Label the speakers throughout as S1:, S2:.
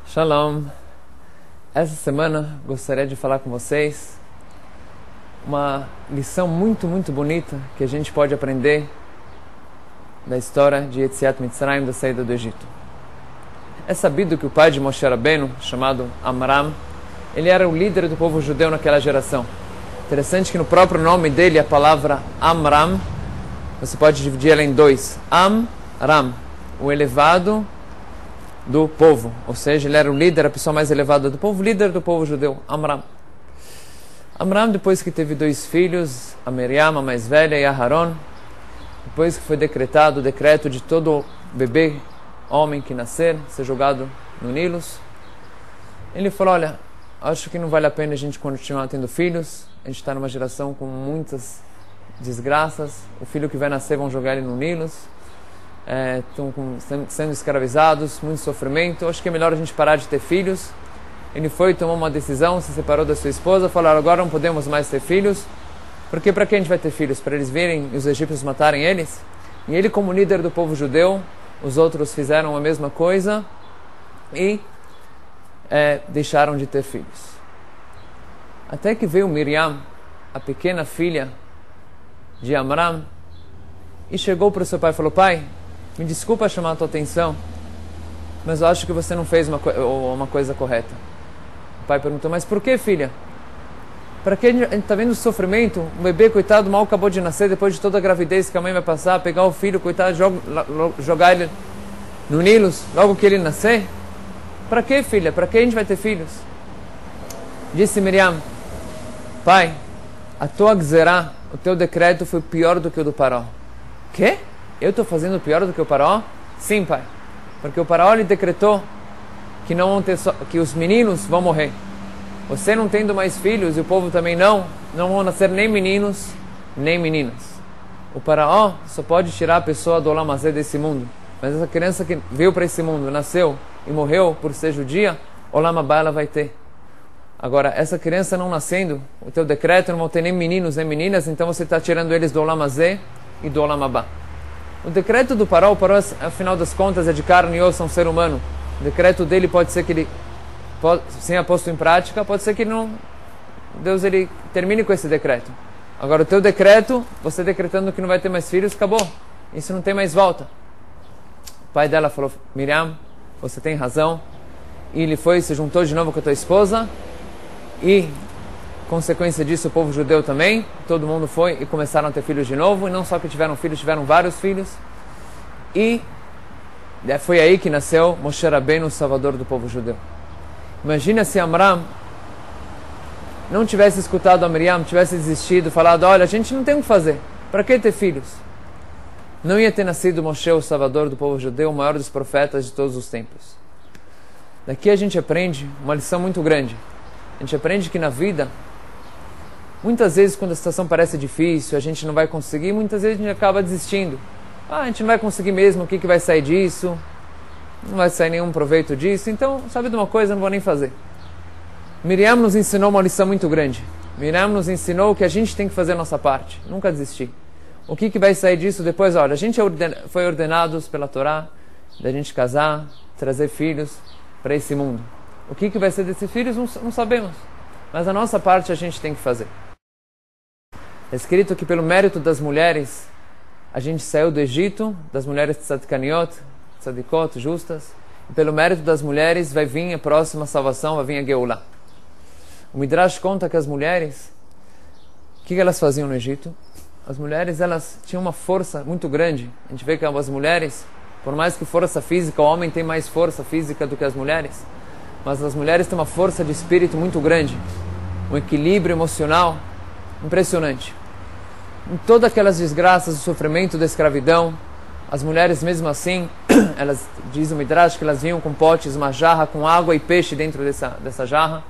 S1: Shalom! Essa semana gostaria de falar com vocês uma lição muito bonita que a gente pode aprender da história de Yetziat Mitzrayim, da saída do Egito. É sabido que o pai de Moshe Rabbeinu, chamado Amram, ele era o líder do povo judeu naquela geração. Interessante que no próprio nome dele, a palavra Amram, você pode dividir ela em dois. Amram, o elevado do povo, ou seja, ele era o líder, a pessoa mais elevada do povo, líder do povo judeu, Amram. Amram, depois que teve 2 filhos, a Miriam, a mais velha, e a Haron, depois que foi decretado o decreto de todo bebê, homem que nascer, ser jogado no Nilo, ele falou, olha, acho que não vale a pena a gente continuar tendo filhos, a gente está numa geração com muitas desgraças, o filho que vai nascer vão jogar ele no Nilo, estão sendo escravizados, muito sofrimento, acho que é melhor a gente parar de ter filhos. Ele foi, tomou uma decisão, se separou da sua esposa, falou, agora não podemos mais ter filhos, porque para que a gente vai ter filhos? Para eles virem e os egípcios matarem eles? E ele, como líder do povo judeu, os outros fizeram a mesma coisa e deixaram de ter filhos. Até que veio Miriam, a pequena filha de Amram, e chegou para o seu pai e falou, pai, me desculpa chamar a tua atenção, mas eu acho que você não fez uma coisa correta. O pai perguntou, mas por que, filha? Para que a gente está vendo o sofrimento? Um bebê, coitado, mal acabou de nascer, depois de toda a gravidez que a mãe vai passar, pegar o filho, coitado, jogar ele no Nilo, logo que ele nascer? Para que, filha? Para que a gente vai ter filhos? Disse Miriam, pai, a tua gzerá, o teu decreto foi pior do que o do Paró. Quê? Eu estou fazendo pior do que o Paró? Sim, pai. Porque o Paró lhe decretou que, não vão ter que os meninos vão morrer. Você não tendo mais filhos, e o povo também não vão nascer nem meninos, nem meninas. O Paró só pode tirar a pessoa do Olam Hazé desse mundo. Mas essa criança que veio para esse mundo, nasceu e morreu por ser judia, Olam Abá ela vai ter. Agora, essa criança não nascendo, o teu decreto não vão ter nem meninos nem meninas, então você está tirando eles do Olam Hazé e do Olam Abá. O decreto do Paró, afinal das contas, é de carne e osso, é um ser humano. O decreto dele pode ser que ele, sem posto em prática, pode ser que não, Deus ele termine com esse decreto. Agora, o teu decreto, você decretando que não vai ter mais filhos, acabou. Isso não tem mais volta. O pai dela falou, Miriam, você tem razão. E ele foi, se juntou de novo com a tua esposa. E, consequência disso, o povo judeu também, todo mundo foi e começaram a ter filhos de novo, e não só que tiveram filhos, tiveram vários filhos, e foi aí que nasceu Moshe Rabbeinu, o salvador do povo judeu. Imagina se Amram não tivesse escutado a Miriam, tivesse desistido, falado, olha, a gente não tem o que fazer, para que ter filhos? Não ia ter nascido Moshe, o salvador do povo judeu, o maior dos profetas de todos os tempos. Daqui a gente aprende uma lição muito grande. A gente aprende que na vida, muitas vezes quando a situação parece difícil, a gente não vai conseguir, muitas vezes a gente acaba desistindo. A gente não vai conseguir mesmo, o que vai sair disso? Não vai sair nenhum proveito disso, então, sabe de uma coisa, não vou nem fazer. Miriam nos ensinou uma lição muito grande. Miriam nos ensinou que a gente tem que fazer a nossa parte, nunca desistir. O que vai sair disso depois? Olha, a gente foi ordenados pela Torá, da gente casar, trazer filhos para esse mundo. O que vai ser desses filhos, não sabemos. Mas a nossa parte a gente tem que fazer. É escrito que pelo mérito das mulheres, a gente saiu do Egito, das mulheres tzadkaniot, tzadikot, justas. E pelo mérito das mulheres vai vir a próxima salvação, vai vir a Geulah. O Midrash conta que as mulheres, o que elas faziam no Egito? As mulheres, elas tinham uma força muito grande. A gente vê que as mulheres, por mais que força física, o homem tem mais força física do que as mulheres. Mas as mulheres têm uma força de espírito muito grande, um equilíbrio emocional impressionante. Em todas aquelas desgraças, o sofrimento da escravidão, as mulheres mesmo assim, elas, diz o Midrash, que elas vinham com potes, uma jarra com água e peixe dentro dessa jarra.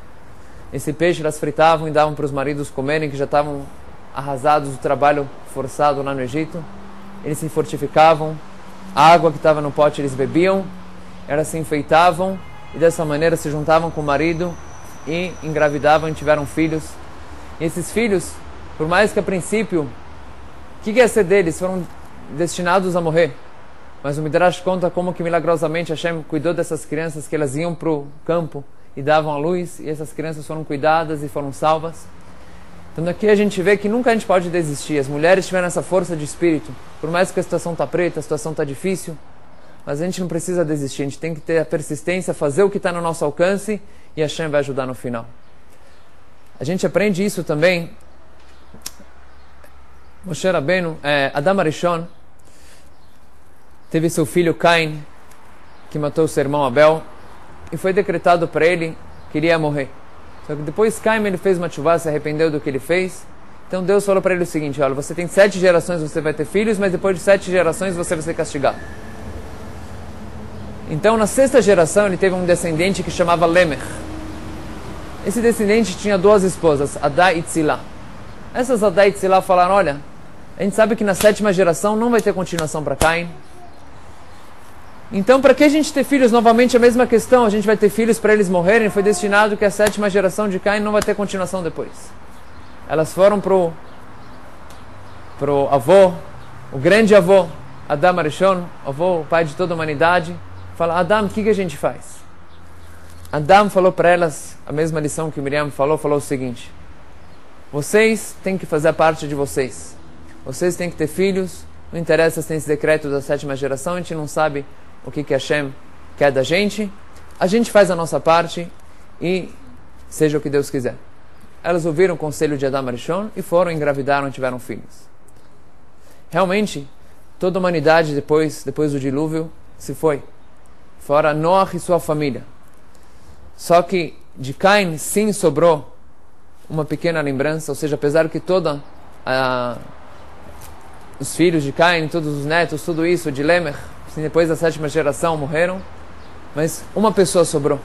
S1: Esse peixe elas fritavam e davam para os maridos comerem, que já estavam arrasados do trabalho forçado lá no Egito. Eles se fortificavam, a água que estava no pote eles bebiam, elas se enfeitavam, e dessa maneira se juntavam com o marido e engravidavam e tiveram filhos. E esses filhos, por mais que a princípio, o que ia ser deles? Foram destinados a morrer. Mas o Midrash conta como que milagrosamente Hashem cuidou dessas crianças, que elas iam para o campo e davam a luz, e essas crianças foram cuidadas e foram salvas. Então daqui a gente vê que nunca a gente pode desistir. As mulheres tiveram essa força de espírito, por mais que a situação está preta, a situação está difícil, mas a gente não precisa desistir, a gente tem que ter a persistência, fazer o que está no nosso alcance, e Hashem vai ajudar no final. A gente aprende isso também. Moshe Rabbeinu, Adam Arishon, teve seu filho Caim, que matou seu irmão Abel, e foi decretado para ele que ele ia morrer. Só que depois Caim ele fez uma tshuva, se arrependeu do que ele fez. Então Deus falou para ele o seguinte: olha, você tem 7 gerações, você vai ter filhos, mas depois de 7 gerações você vai ser castigado. Então na 6ª geração ele teve um descendente que chamava Lemech. Esse descendente tinha 2 esposas, Adá e Tzilá. Essas Adá e Tzilá falaram: olha, a gente sabe que na 7ª geração não vai ter continuação para Caim. Então, para que a gente ter filhos? Novamente a mesma questão, a gente vai ter filhos para eles morrerem? Foi destinado que a 7ª geração de Caim não vai ter continuação depois. Elas foram pro avô, o grande avô, Adam Arishon, avô, o pai de toda a humanidade. Fala: Adam, o que a gente faz? Adam falou para elas a mesma lição que Miriam falou o seguinte: vocês têm que fazer a parte de vocês. Vocês têm que ter filhos, não interessa se tem esse decreto da 7ª geração, a gente não sabe o que Hashem quer da gente. A gente faz a nossa parte e seja o que Deus quiser. Elas ouviram o conselho de Adam Arishon e foram, engravidaram e tiveram filhos. Realmente, toda a humanidade depois do dilúvio se foi. Fora Noach e sua família. Só que de Caim sim sobrou uma pequena lembrança, ou seja, apesar que os filhos de Caim, todos os netos, tudo isso de Lemech, depois da 7ª geração morreram, mas uma pessoa sobrou.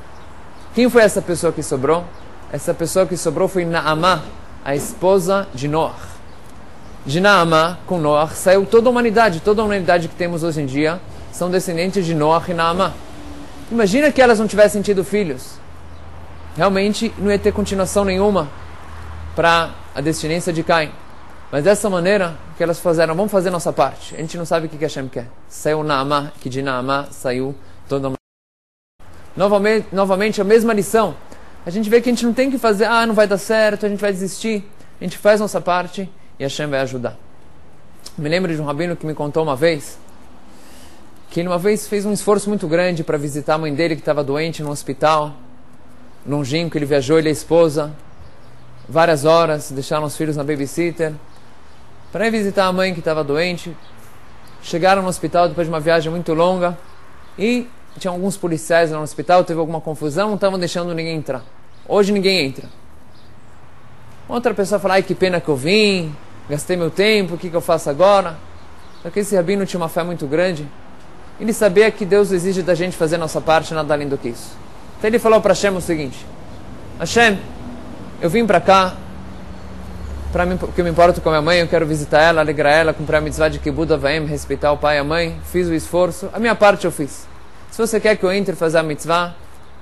S1: Quem foi essa pessoa que sobrou? Essa pessoa que sobrou foi Naamá, a esposa de Noach. De Naamá com Noach saiu toda a humanidade que temos hoje em dia são descendentes de Noach e Naamá. Imagina que elas não tivessem tido filhos. Realmente não ia ter continuação nenhuma para a descendência de Caim. Mas dessa maneira que elas fizeram: vamos fazer nossa parte. A gente não sabe o que Hashem quer. Saiu Naamá, que de Naamá saiu toda a novamente a mesma lição. A gente vê que a gente não tem que fazer: não vai dar certo, a gente vai desistir. A gente faz nossa parte e Hashem vai ajudar. Me lembro de um rabino que me contou uma vez que ele uma vez fez um esforço muito grande para visitar a mãe dele que estava doente no hospital, longínquo. Ele viajou, ele e a esposa, várias horas, deixaram os filhos na babysitter para ir visitar a mãe que estava doente. Chegaram no hospital depois de uma viagem muito longa e tinha alguns policiais lá no hospital, teve alguma confusão, não estavam deixando ninguém entrar. Hoje ninguém entra. Outra pessoa fala: ai, que pena que eu vim, gastei meu tempo, o que eu faço agora? Só que esse rabino tinha uma fé muito grande. Ele sabia que Deus exige da gente fazer nossa parte, nada além do que isso. Então ele falou para Hashem o seguinte: Hashem, eu vim para cá porque eu me importo com a minha mãe, eu quero visitar ela, alegrar ela, cumprir a mitzvah de Kibud Avaim, respeitar o pai e a mãe. Fiz o esforço, a minha parte eu fiz. Se você quer que eu entre e fazer a mitzvah,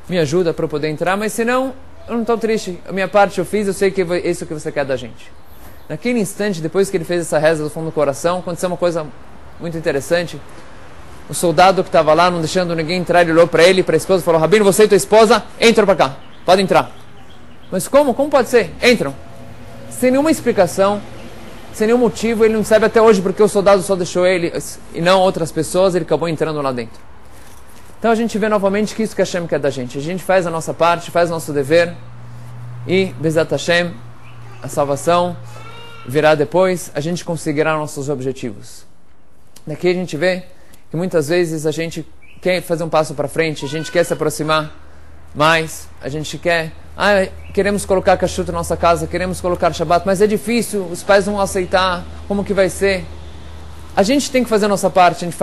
S1: me ajuda para eu poder entrar, mas se não, eu não estou triste. A minha parte eu fiz, eu sei que é isso que você quer da gente. Naquele instante, depois que ele fez essa reza do fundo do coração, aconteceu uma coisa muito interessante. O soldado que estava lá, não deixando ninguém entrar, ele olhou para ele e para a esposa e falou: Rabino, você e tua esposa, entram para cá, pode entrar. Mas como? Como pode ser? Entram. Sem nenhuma explicação, sem nenhum motivo. Ele não sabe até hoje porque o soldado só deixou ele e não outras pessoas. Ele acabou entrando lá dentro. Então a gente vê novamente que isso que Hashem quer da gente. A gente faz a nossa parte, faz o nosso dever e, Bezat Hashem, a salvação virá depois. A gente conseguirá nossos objetivos. Daqui a gente vê que muitas vezes a gente quer fazer um passo para frente, a gente quer se aproximar mais, a gente quer... queremos colocar kashrut na nossa casa, queremos colocar Shabbat, mas é difícil, os pais não vão aceitar, como que vai ser? A gente tem que fazer a nossa parte, a gente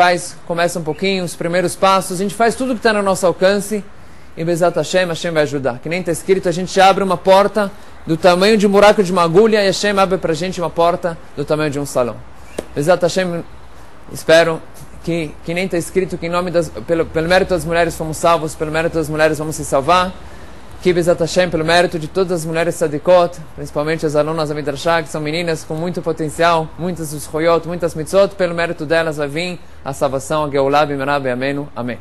S1: começa um pouquinho, os primeiros passos, a gente faz tudo que está no nosso alcance, e Bezat Hashem, Hashem vai ajudar. Que nem está escrito, a gente abre uma porta do tamanho de um buraco de uma agulha, e Hashem abre para a gente uma porta do tamanho de um salão. Bezat Hashem, espero que nem está escrito que em nome pelo mérito das mulheres fomos salvos, pelo mérito das mulheres vamos se salvar, que Bezat Hashem, pelo mérito de todas as mulheres tzadikot, principalmente as alunas da Midrashah, que são meninas com muito potencial, muitas zchuyot, muitas mitzvot, pelo mérito delas vai vir a salvação, a Geulah, Bimera, Amenu. Amém.